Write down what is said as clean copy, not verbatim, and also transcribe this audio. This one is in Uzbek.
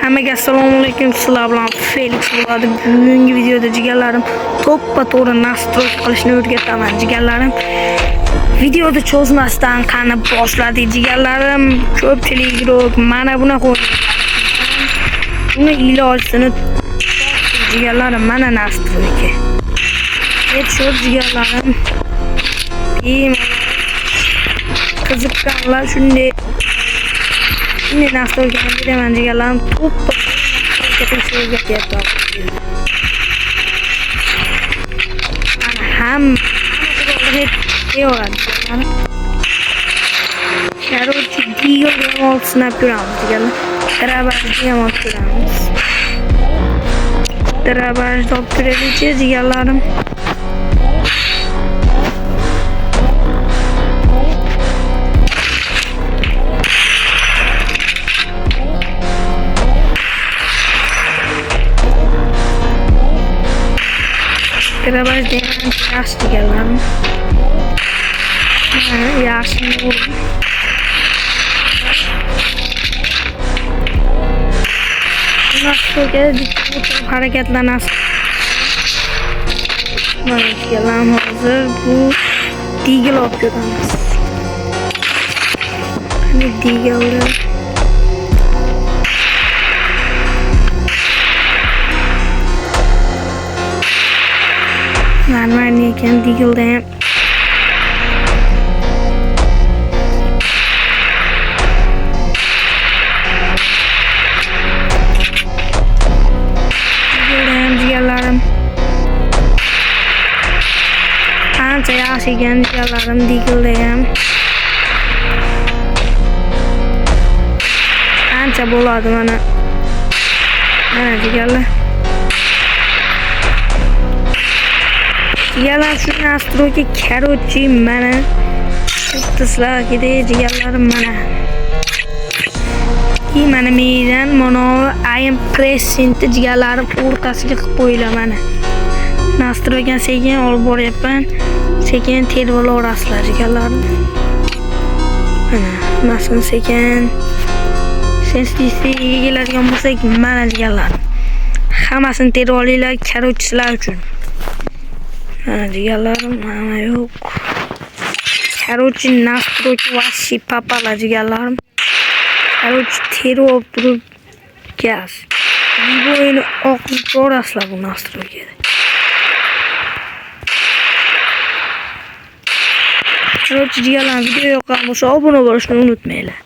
Hammaga assalomu alaykum. Sizlar bilan Felix bo'ladi. Bugungi videoda jigarlarim to'ppa-to'g'ri nastroy qilishni o'rgataman jigarlarim. Videoda cho'zmasdan qani boshladik jigarlarim. Ko'pchilik yo'q. Mana bunaqa buni ilojini jigarlarim mana nastroyga. Ketshot jigarlarim. Qiziqqanlar shunday nastroyga beraman jigarlarim. To'ppa tekshiruvga ketyapti. Короче, делаем снайпером, треба делать прямо. Треба ждать прилететь, jigarlarim. Treba judayam yaxshi jigarlarim. Yaxshi bo'ldi. Nastroyga harakatlanasiz. Mana jigarlarim hozir bu digil olib ko'ramiz. Qani digillar. Normal ekan digilda ham. Jigarlarim. Ancha yaxshi ekan jigarlarim digilda ham. Ancha bo'ladi mana. Mana jigarlar. Jigarlar shu nastroyga короче mana sizlarga jigarlarim mana. Mana mendan mana aim pressing jigarlarim o'rtasiga qilib qo'yinglar mana. Nastroyga sekin olib boryapman. Sekin terib olasizlar jigarlarim. Mana masalan sekin sensitivga keladigan bo'lsak mana jigarlarim. Hammasini terib olinglar короче sizlar uchun. Jigarlarim mana yo'q. Короче настройки вообще попала jigarlarim. Короче terib turib gaz. Videoni o'qib ko'rasizlar bu настройga. Короче jigarlarim video yoqqan bo'lsa obuna bo'lishni unutmanglar.